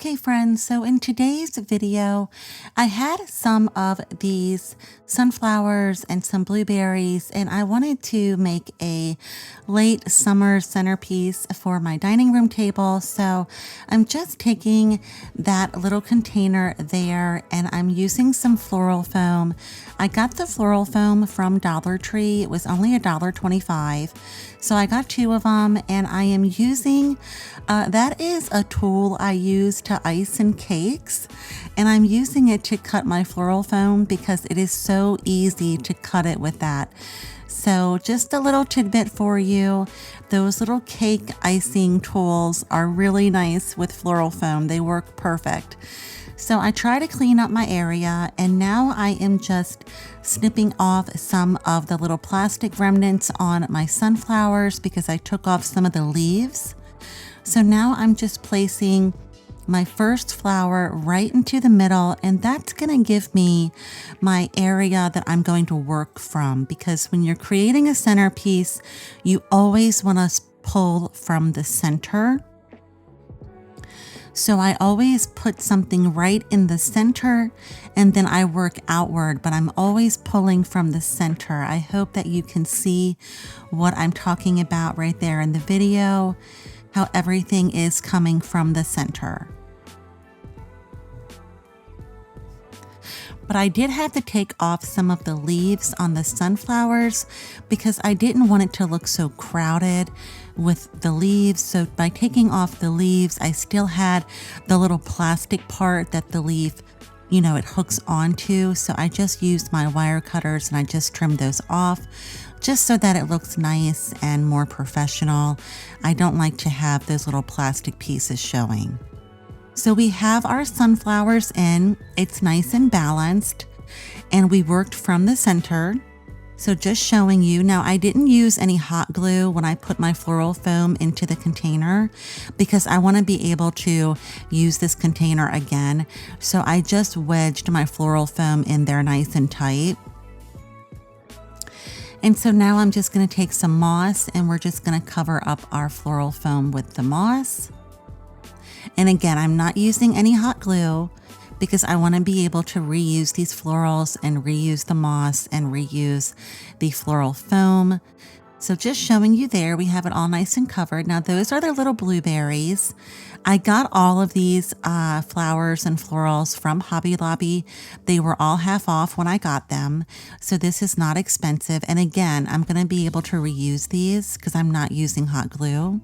Okay, friends, so in today's video, I had some of these sunflowers and some blueberries, and I wanted to make a late summer centerpiece for my dining room table. So I'm just taking that little container there and I'm using some floral foam. I got the floral foam from Dollar Tree. It was only $1.25. So I got 2 of them, and I am using, that is a tool I use to ice in cakes, and I'm using it to cut my floral foam because it is so easy to cut it with that. So just a little tidbit for you. Those little cake icing tools are really nice with floral foam. They work perfect. So I try to clean up my area, and now I am just snipping off some of the little plastic remnants on my sunflowers because I took off some of the leaves. So now I'm just placing my first flower right into the middle, and that's going to give me my area that I'm going to work from, because when you're creating a centerpiece, you always want to pull from the center. So I always put something right in the center and then I work outward, but I'm always pulling from the center. I hope that you can see what I'm talking about right there in the video, how everything is coming from the center. But I did have to take off some of the leaves on the sunflowers because I didn't want it to look so crowded with the leaves. So by taking off the leaves, I still had the little plastic part that the leaf, it hooks onto. So I just used my wire cutters and I just trimmed those off just so that it looks nice and more professional. I don't like to have those little plastic pieces showing. So we have our sunflowers in, it's nice and balanced, and we worked from the center. So just showing you, now I didn't use any hot glue when I put my floral foam into the container because I want to be able to use this container again. So I just wedged my floral foam in there nice and tight. And so now I'm just going to take some moss and we're just going to cover up our floral foam with the moss. And again, I'm not using any hot glue because I want to be able to reuse these florals and reuse the moss and reuse the floral foam. So just showing you there, we have it all nice and covered. Now those are the little blueberries. I got all of these flowers and florals from Hobby Lobby. They were all half off when I got them. So this is not expensive. And again, I'm going to be able to reuse these because I'm not using hot glue.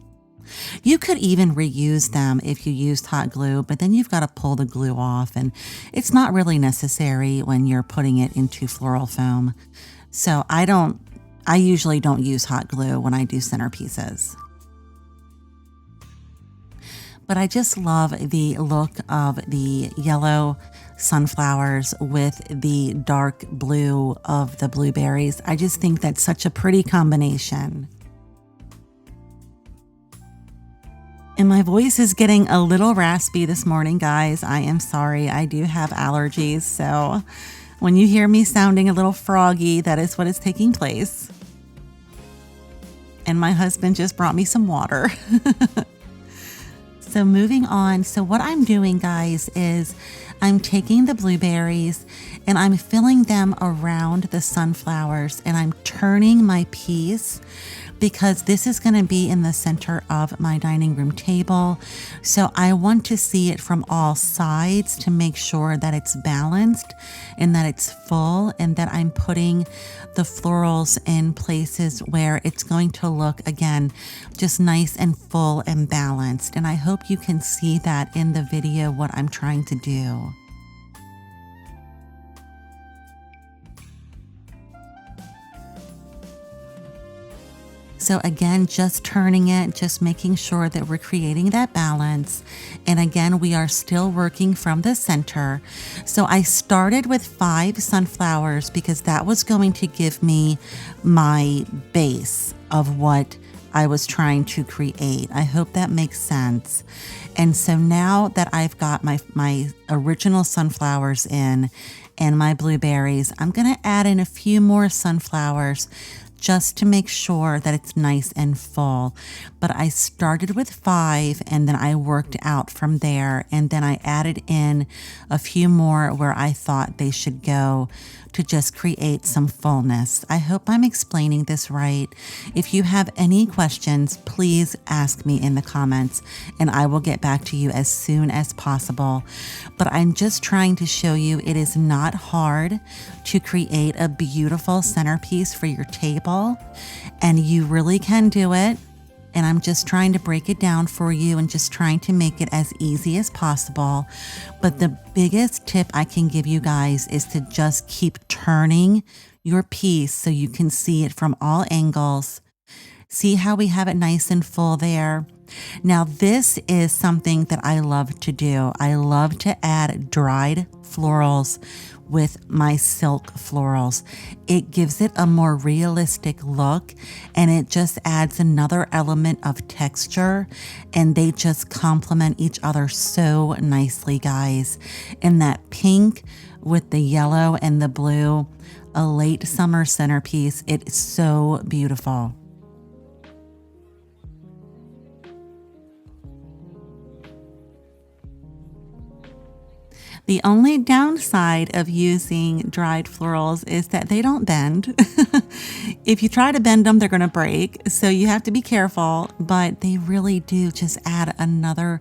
You could even reuse them if you used hot glue, but then you've got to pull the glue off, and it's not really necessary when you're putting it into floral foam. So I usually don't use hot glue when I do centerpieces. But I just love the look of the yellow sunflowers with the dark blue of the blueberries. I just think that's such a pretty combination. And my voice is getting a little raspy this morning, guys. I am sorry. I do have allergies. So when you hear me sounding a little froggy, that is what is taking place. And my husband just brought me some water. So moving on. So what I'm doing, guys, is I'm taking the blueberries and I'm filling them around the sunflowers and I'm turning my piece because this is going to be in the center of my dining room table. So I want to see it from all sides to make sure that it's balanced and that it's full and that I'm putting the florals in places where it's going to look, again, just nice and full and balanced. And I hope you can see that in the video, what I'm trying to do. So again, just turning it, just making sure that we're creating that balance. And again, we are still working from the center. So I started with 5 sunflowers because that was going to give me my base of what I was trying to create. I hope that makes sense. And so now that I've got my original sunflowers in and my blueberries, I'm going to add in a few more sunflowers just to make sure that it's nice and full. But I started with 5 and then I worked out from there, and then I added in a few more where I thought they should go to just create some fullness. I hope I'm explaining this right. If you have any questions, please ask me in the comments and I will get back to you as soon as possible. But I'm just trying to show you it is not hard to create a beautiful centerpiece for your table, and you really can do it. And I'm just trying to break it down for you and just trying to make it as easy as possible. But the biggest tip I can give you guys is to just keep turning your piece so you can see it from all angles. See how we have it nice and full there? Now this is something that I love to do. I love to add dried florals with my silk florals. It gives it a more realistic look, and it just adds another element of texture, and they just complement each other so nicely, guys. And that pink with the yellow and the blue, a late summer centerpiece, it's so beautiful. The only downside of using dried florals is that they don't bend. If you try to bend them, they're going to break. So you have to be careful, but they really do just add another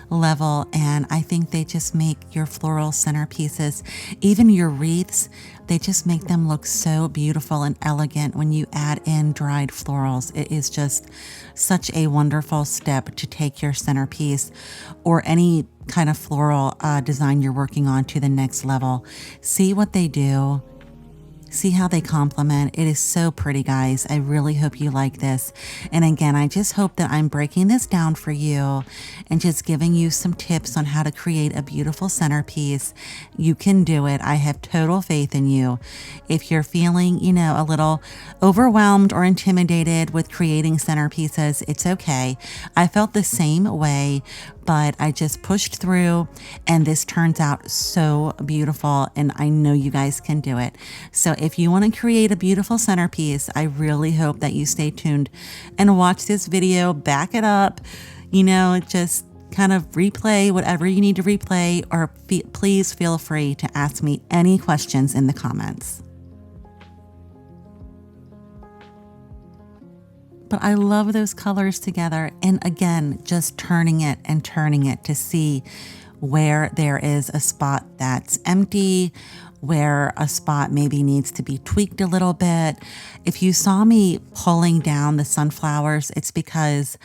level. And I think they just make your floral centerpieces, even your wreaths, they just make them look so beautiful and elegant when you add in dried florals. It is just such a wonderful step to take your centerpiece or any kind of floral design you're working on to the next level. See what they do. See how they complement. It is so pretty, guys. I really hope you like this. And again, I just hope that I'm breaking this down for you and just giving you some tips on how to create a beautiful centerpiece. You can do it. I have total faith in you. If you're feeling, a little overwhelmed or intimidated with creating centerpieces, it's okay. I felt the same way, but I just pushed through and this turns out so beautiful, and I know you guys can do it. So if you want to create a beautiful centerpiece, I really hope that you stay tuned and watch this video, back it up, just kind of replay whatever you need to replay, or please feel free to ask me any questions in the comments. But I love those colors together. And again, just turning it and turning it to see where there is a spot that's empty, where a spot maybe needs to be tweaked a little bit. If you saw me pulling down the sunflowers, it's because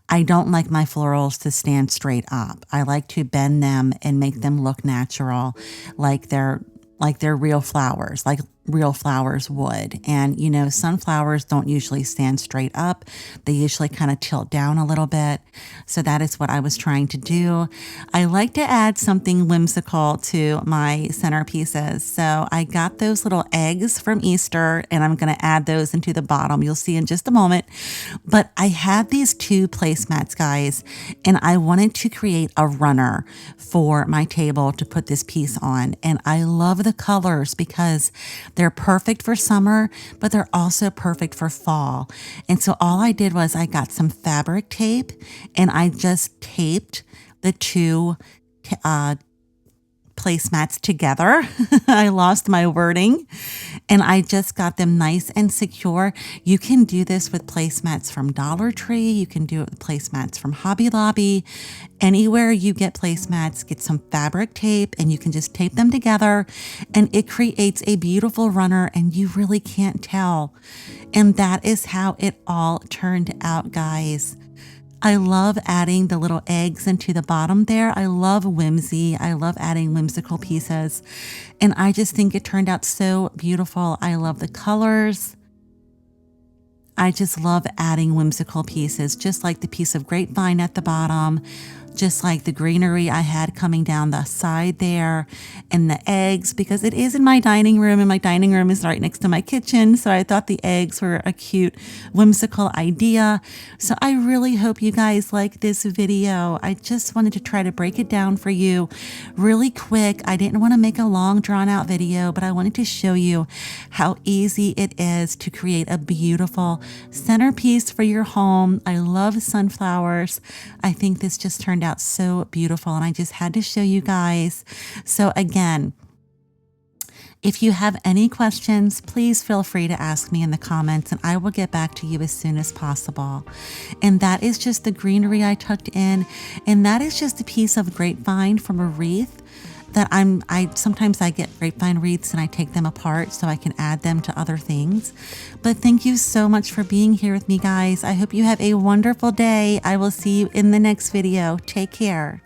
I don't like my florals to stand straight up. I like to bend them and make them look natural, like they're real flowers, like real flowers would. And sunflowers don't usually stand straight up. They usually kind of tilt down a little bit. So that is what I was trying to do. I like to add something whimsical to my centerpieces. So I got those little eggs from Easter, and I'm going to add those into the bottom. You'll see in just a moment. But I had these 2 placemats, guys, and I wanted to create a runner for my table to put this piece on. And I love the colors because they're perfect for summer, but they're also perfect for fall. And so all I did was I got some fabric tape and I just taped the 2 placemats together. I lost my wording and I just got them nice and secure. You can do this with placemats from Dollar Tree. You can do it with placemats from Hobby Lobby. Anywhere you get placemats, get some fabric tape and you can just tape them together and it creates a beautiful runner and you really can't tell. And that is how it all turned out, guys. I love adding the little eggs into the bottom there. I love whimsy. I love adding whimsical pieces. And I just think it turned out so beautiful. I love the colors. I just love adding whimsical pieces, just like the piece of grapevine at the bottom, just like the greenery I had coming down the side there, and the eggs, because it is in my dining room, and my dining room is right next to my kitchen. So I thought the eggs were a cute, whimsical idea. So I really hope you guys like this video. I just wanted to try to break it down for you really quick. I didn't want to make a long drawn out video, but I wanted to show you how easy it is to create a beautiful centerpiece for your home. I love sunflowers. I think this just turned out so beautiful, and I just had to show you guys. So again, if you have any questions, please feel free to ask me in the comments, and I will get back to you as soon as possible. And that is just the greenery I tucked in, and that is just a piece of grapevine from a wreath that sometimes I get grapevine wreaths and I take them apart so I can add them to other things. But thank you so much for being here with me, guys. I hope you have a wonderful day. I will see you in the next video. Take care.